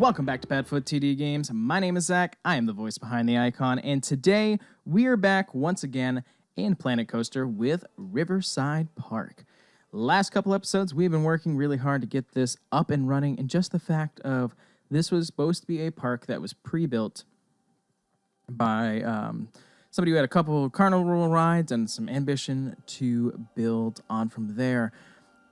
Welcome back to PadfootTD Games. My name is Zach. I am the voice behind the icon, and today we are back once again in Planet Coaster with Riverside Park. Last couple episodes, we've been working really hard to get this up and running, and just the fact of this was supposed to be a park that was pre-built by somebody who had a couple carnival rides and some ambition to build on from there.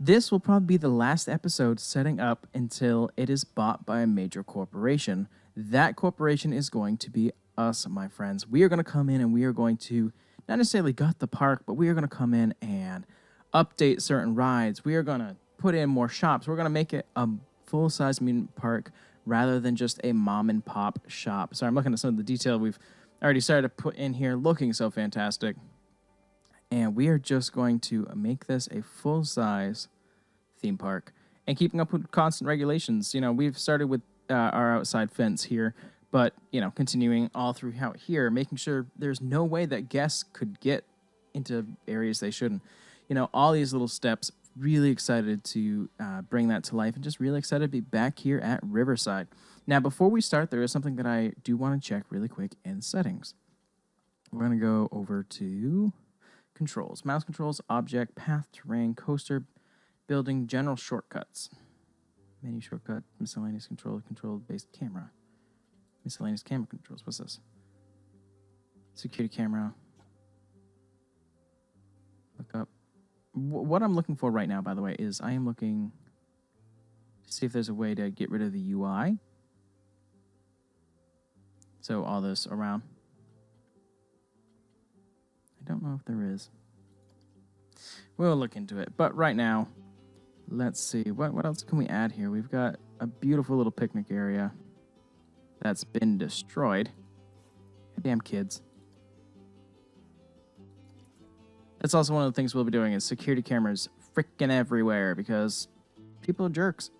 This will probably be the last episode setting up until it is bought by a major corporation. That corporation is going to be us, my friends. We are going to come in and we are going to not necessarily gut the park, but we are going to come in and update certain rides. We are going to put in more shops. We're going to make it a full-size amusement park rather than just a mom-and-pop shop. Sorry, I'm looking at some of the detail we've already started to put in here, looking so fantastic. And we are just going to make this a full-size theme park and keeping up with constant regulations. You know, we've started with our outside fence here, but, you know, continuing all throughout here, making sure there's no way that guests could get into areas they shouldn't. You know, all these little steps, really excited to bring that to life and just really excited to be back here at Riverside. Now, before we start, there is something that I do want to check really quick in settings. We're going to go over to controls, mouse controls, object, path, terrain, coaster, building, general shortcuts, menu shortcut, miscellaneous control-based camera, miscellaneous camera controls. What's this? Security camera. Look up. What I'm looking for right now, by the way, is I am looking to see if there's a way to get rid of the UI. So all this around. I don't know if there is. We'll look into it. But right now, let's see. What else can we add here? We've got a beautiful little picnic area that's been destroyed. Damn kids. That's also one of the things we'll be doing is security cameras freaking everywhere because people are jerks.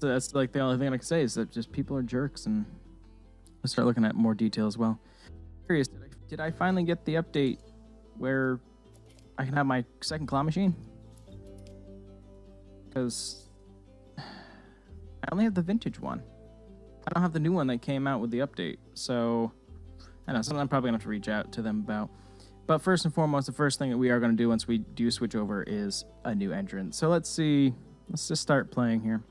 That's like the only thing I can say is that just people are jerks, and let's start looking at more detail as well. Curious, did I finally get the update where I can have my second claw machine? Because I only have the vintage one. I don't have the new one that came out with the update. So I don't know, something I'm probably going to have to reach out to them about. But first and foremost, the first thing that we are going to do once we do switch over is a new entrance. So let's see. Let's just start playing here.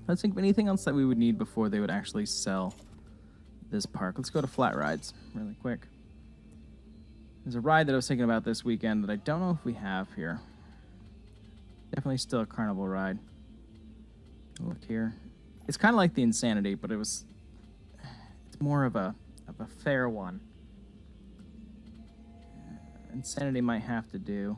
Let's think of anything else that we would need before they would actually sell this park. Let's go to flat rides really quick. There's a ride that I was thinking about this weekend that I don't know if we have here. Definitely still a carnival ride. Look here. It's kind of like the Insanity, but it's more of a fair one. Insanity might have to do.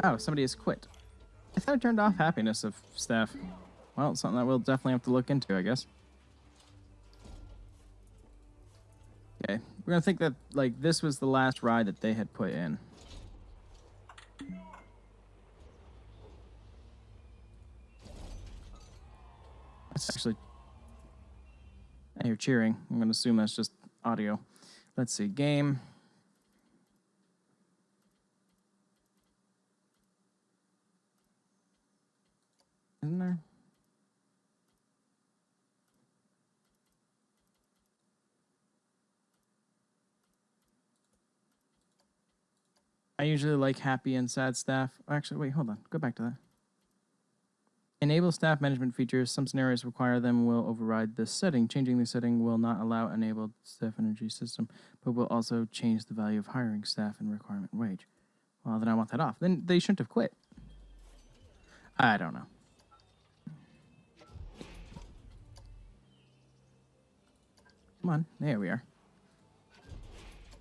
Oh, somebody has quit. I thought I turned off happiness of staff. Well, it's something that we'll definitely have to look into, I guess. Okay, we're gonna think that, like, this was the last ride that they had put in. That's actually... I hear cheering. I'm gonna assume that's just audio. Let's see, game... Isn't there? I usually like happy and sad staff. Actually, wait, hold on. Go back to that. Enable staff management features. Some scenarios require them will override this setting. Changing the setting will not allow enabled staff energy system, but will also change the value of hiring staff and requirement wage. Well, then I want that off. Then they shouldn't have quit. I don't know. Come on, there we are.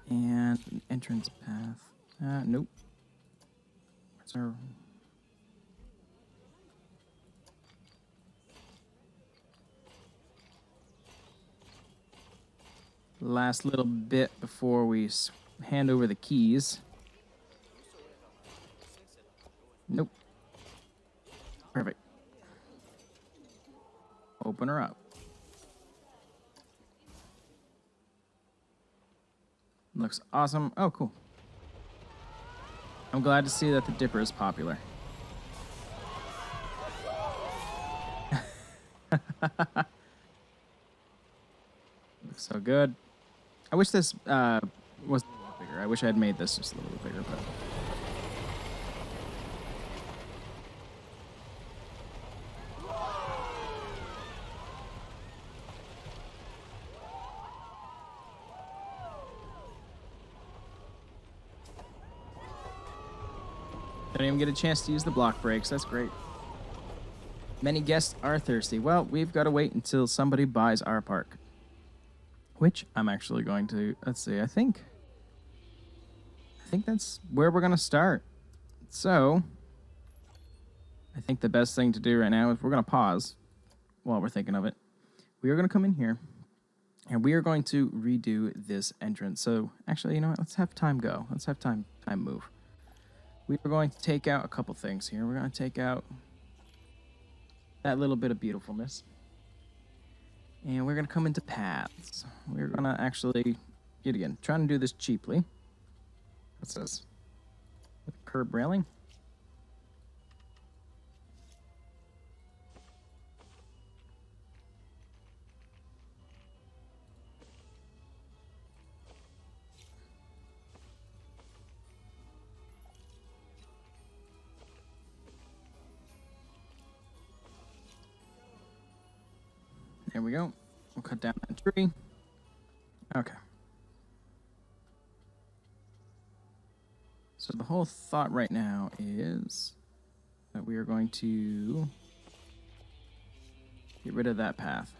And an entrance path. Nope. Where's our... Last little bit before we hand over the keys. Nope. Perfect. open her up. Looks awesome. Oh, cool. I'm glad to see that the Dipper is popular. Looks so good. I wish this was a little bigger. I wish I had made this just a little bit bigger, but... Don't even get a chance to use the block breaks. That's great. Many guests are thirsty. Well, we've got to wait until somebody buys our park. Which I'm actually going to... Let's see. I think that's where we're going to start. So, I think the best thing to do right now is we're going to pause while we're thinking of it. We are going to come in here, and we are going to redo this entrance. So, actually, you know what? Let's have time go. Let's have time move. We are going to take out a couple things here. We're going to take out that little bit of beautifulness. And we're going to come into paths. We're going to actually, yet again, trying to do this cheaply. What's this? With curb railing? There we go. We'll cut down that tree. Okay. So the whole thought right now is that we are going to get rid of that path.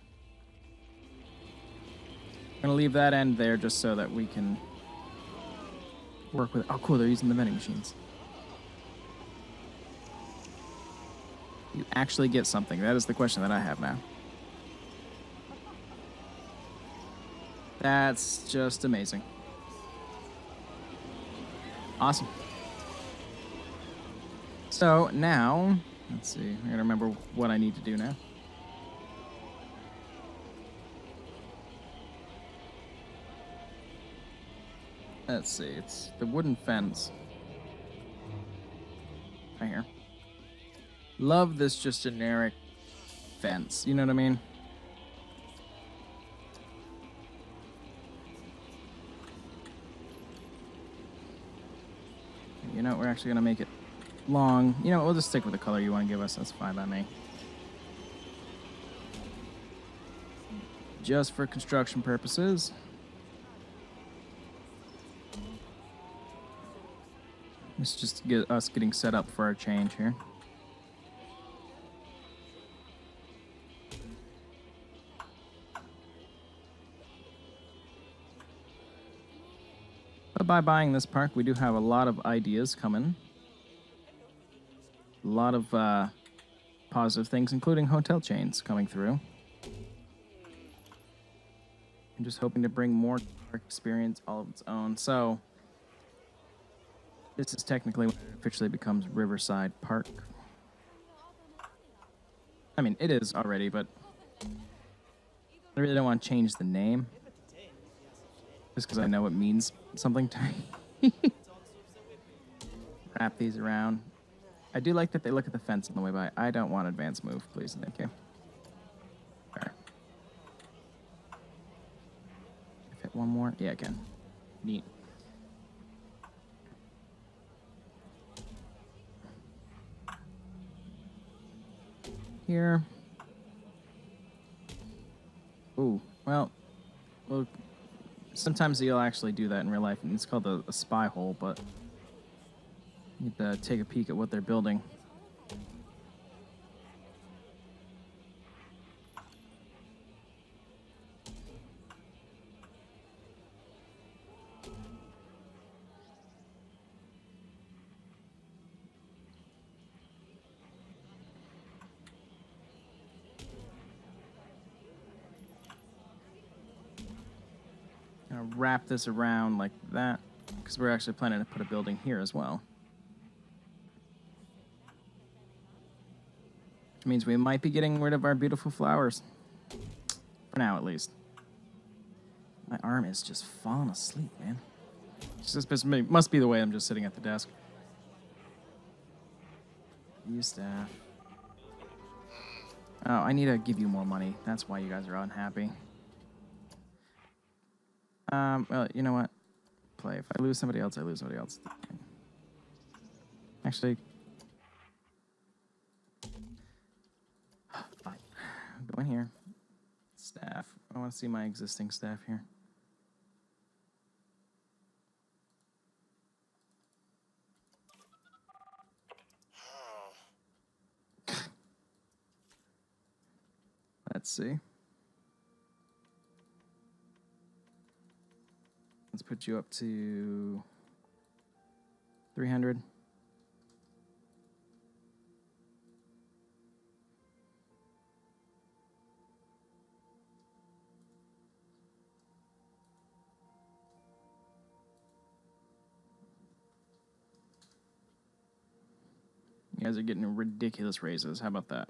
I'm going to leave that end there just so that we can work with... Oh, cool. They're using the vending machines. You actually get something. That is the question that I have now. That's just amazing. Awesome. So now, let's see. I gotta remember what I need to do now. Let's see. It's the wooden fence. Right here. Love this just generic fence. You know what I mean? You know, we're actually going to make it long. You know, we'll just stick with the color you want to give us. That's fine by me. Just for construction purposes. Let's just get us getting set up for our change here. But by buying this park, we do have a lot of ideas coming. A lot of positive things, including hotel chains coming through. I'm just hoping to bring more park experience all of its own. So, this is technically when it officially becomes Riverside Park. I mean, it is already, but I really don't want to change the name. Just because I know it means something to me. Wrap these around. I do like that they look at the fence on the way by. I don't want advanced move, please. Thank you. There. Fit one more? Yeah, I can. Neat. Here. Ooh, well, sometimes you'll actually do that in real life, and it's called a spy hole, but you need to take a peek at what they're building. Wrap this around like that, because we're actually planning to put a building here as well. Which means we might be getting rid of our beautiful flowers. For now, at least. My arm is just falling asleep, man. This must be the way I'm just sitting at the desk. You staff. Oh, I need to give you more money. That's why you guys are unhappy. Well, you know what? Play. If I lose somebody else, I lose somebody else. Actually, fine. Go in here. Staff. I want to see my existing staff here. Let's see. Let's put you up to 300. You guys are getting ridiculous raises. How about that?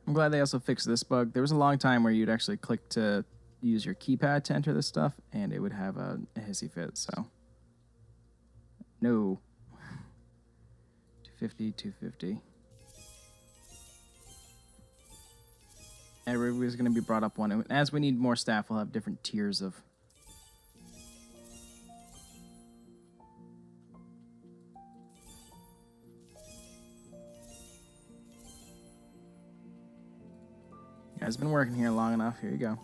I'm glad they also fixed this bug. There was a long time where you'd actually click to use your keypad to enter this stuff, and it would have a hissy fit, so. No. 250, 250. Everybody's going to be brought up one. As we need more staff, we'll have different tiers of... You guys been working here long enough. Here you go.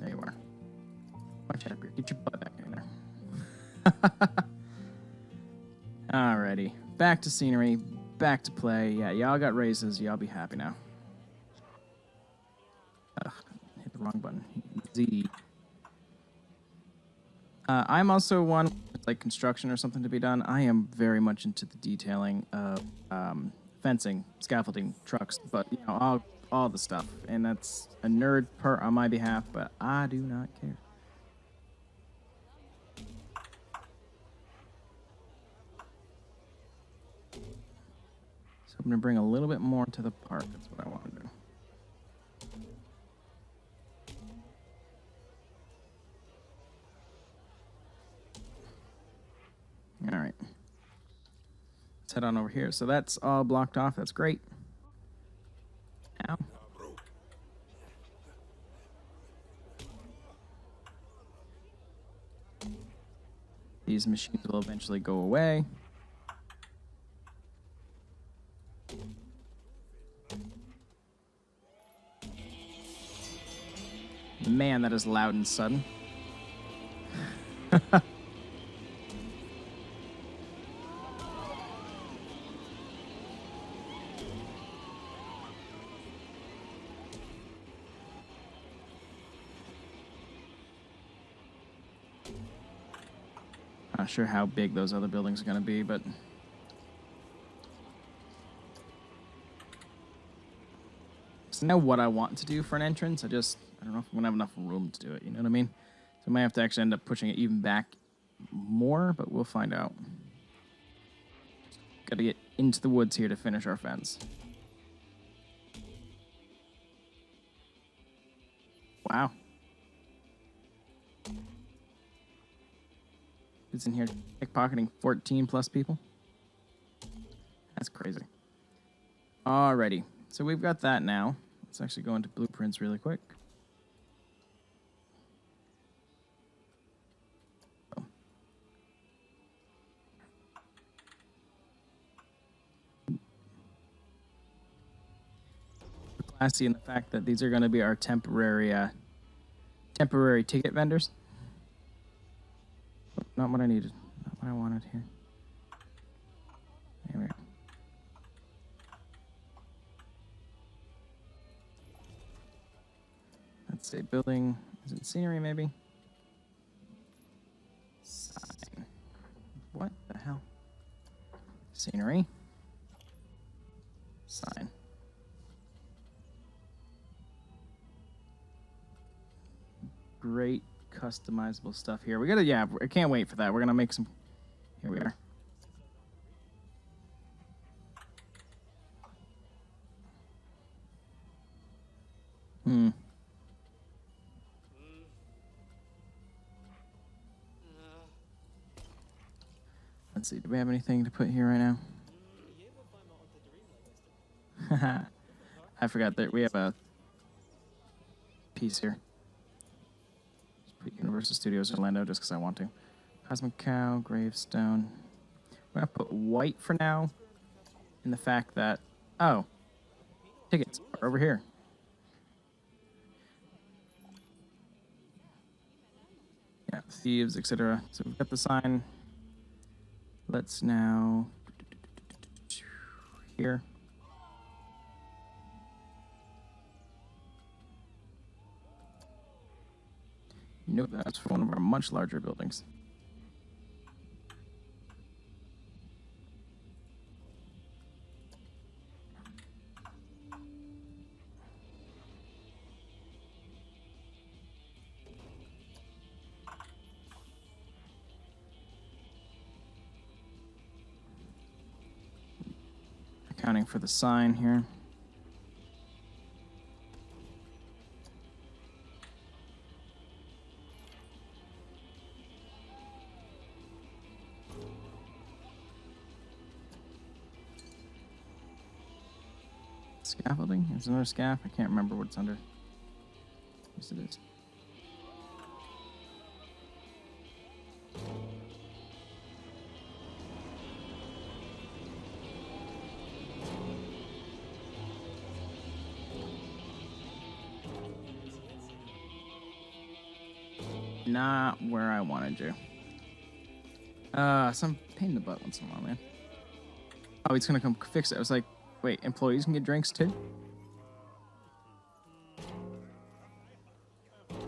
There you are. Watch out here. Get your butt back in there. Alrighty. Back to scenery. Back to play. Yeah, y'all got raises. Y'all be happy now. Ugh, hit the wrong button. Z. I'm also one, like construction or something to be done. I am very much into the detailing of fencing, scaffolding, trucks, but you know, all the stuff. And that's a nerd part on my behalf, but I do not care. So I'm gonna bring a little bit more to the park. That's what I want to do. All right. Let's head on over here. So that's all blocked off. That's great. Ow. These machines will eventually go away. Man, that is loud and sudden. Not sure how big those other buildings are going to be, but I know what I want to do for an entrance. I don't know if I'm going to have enough room to do it. You know what I mean? So I might have to actually end up pushing it even back more, but we'll find out. Got to get into the woods here to finish our fence. Wow. It's in here pickpocketing 14 plus people. That's crazy. Alrighty. So we've got that now. Let's actually go into blueprints really quick. Oh. Classy in the fact that these are going to be our temporary ticket vendors. Oh, not what I needed. Not what I wanted here. There we go. Let's say building. Is it scenery maybe? Sign. What the Scenery. Sign. Great customizable stuff here. We gotta, yeah, I can't wait for that. We're gonna make some. Here we are. Let's see. Do we have anything to put here right now? I forgot that we have a piece here. Just put Universal Studios Orlando just because I want to. Cosmic Cow, Gravestone. We're going to put white for now. In the fact that, oh, tickets are over here. Yeah, thieves, etc. So we've got the sign. Let's now here. Nope, that's for one of our much larger buildings. Accounting for the sign here. Scaffolding? Is there another scaff? I can't remember what it's under. Yes, it is. Not where I wanted you. Some pain in the butt once in a while, man. Oh, he's gonna come fix it. I was like, wait, employees can get drinks too? As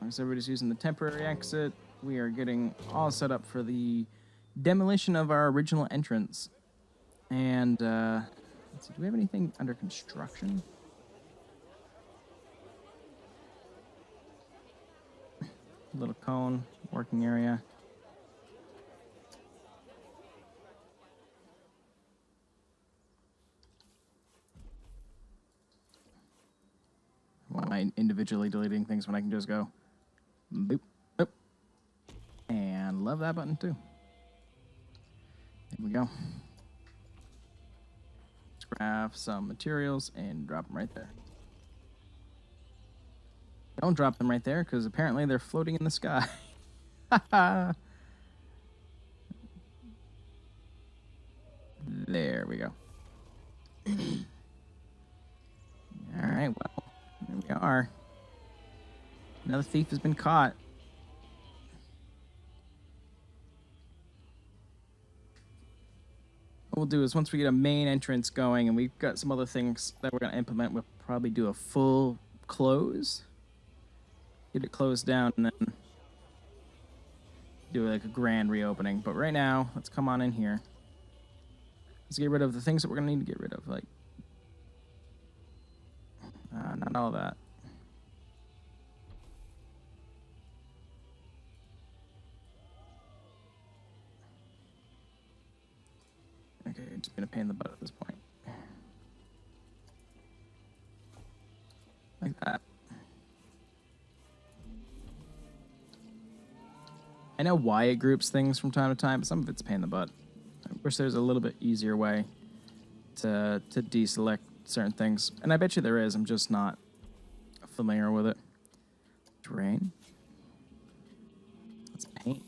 long as everybody's using the temporary exit, we are getting all set up for the demolition of our original entrance. And, let's see, do we have anything under construction? Little cone, working area. Why am I individually deleting things when I can just go boop, boop, and love that button too. There we go. Let's grab some materials and drop them right there. Don't drop them right there because apparently they're floating in the sky. There we go. All right, well, there we are. Another thief has been caught. What we'll do is once we get a main entrance going and we've got some other things that we're going to implement, we'll probably do a full close. Get it closed down and then do like a grand reopening. But right now, let's come on in here. Let's get rid of the things that we're going to need to get rid of. Like, not all that. Okay, it's been a pain in the butt at this point. Like that. I know why it groups things from time to time, but some of it's a pain in the butt. I wish there's a little bit easier way to deselect certain things. And I bet you there is, I'm just not familiar with it. Terrain. Let's paint.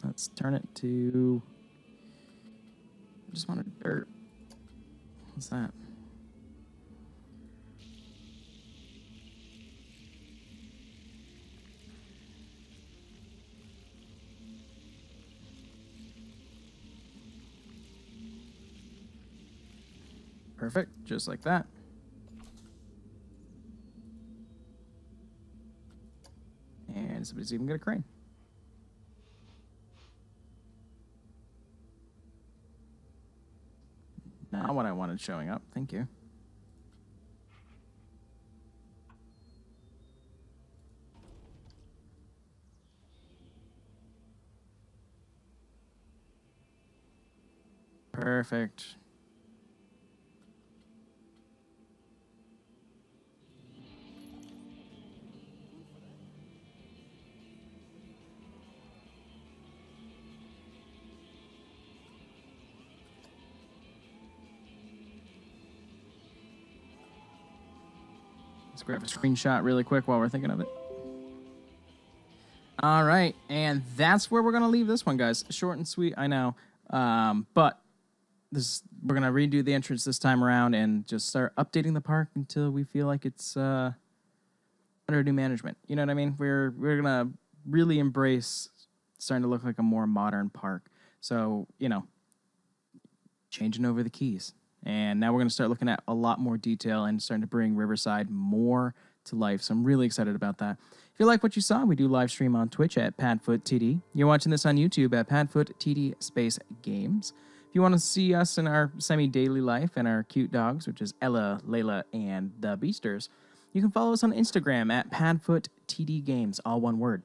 Let's turn it to... I just wanted dirt. What's that? Perfect, just like that. And somebody's even got a crane. Not what I wanted showing up. Thank you. Perfect. Let's grab a screenshot really quick while we're thinking of it. All right, and that's where we're gonna leave this one, guys. Short and sweet, I know, but we're gonna redo the entrance this time around and just start updating the park until we feel like it's under new management. You know what I mean? We're gonna really embrace starting to look like a more modern park. So changing over the keys. And now we're going to start looking at a lot more detail and starting to bring Riverside more to life. So I'm really excited about that. If you like what you saw, we do live stream on Twitch at PadfootTD. You're watching this on YouTube at PadfootTD Space Games. If you want to see us in our semi-daily life and our cute dogs, which is Ella, Layla, and the Beasters, you can follow us on Instagram at PadfootTD Games, all one word.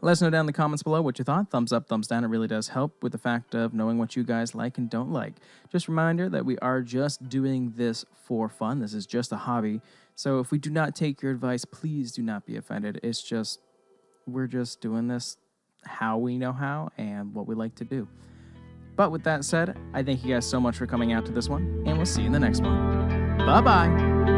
Let us know down in the comments below what you thought. Thumbs up, thumbs down. It really does help with the fact of knowing what you guys like and don't like. Just a reminder that we are just doing this for fun. This is just a hobby. So if we do not take your advice, please do not be offended. It's just, we're just doing this how we know how and what we like to do. But with that said, I thank you guys so much for coming out to this one, and we'll see you in the next one. Bye-bye.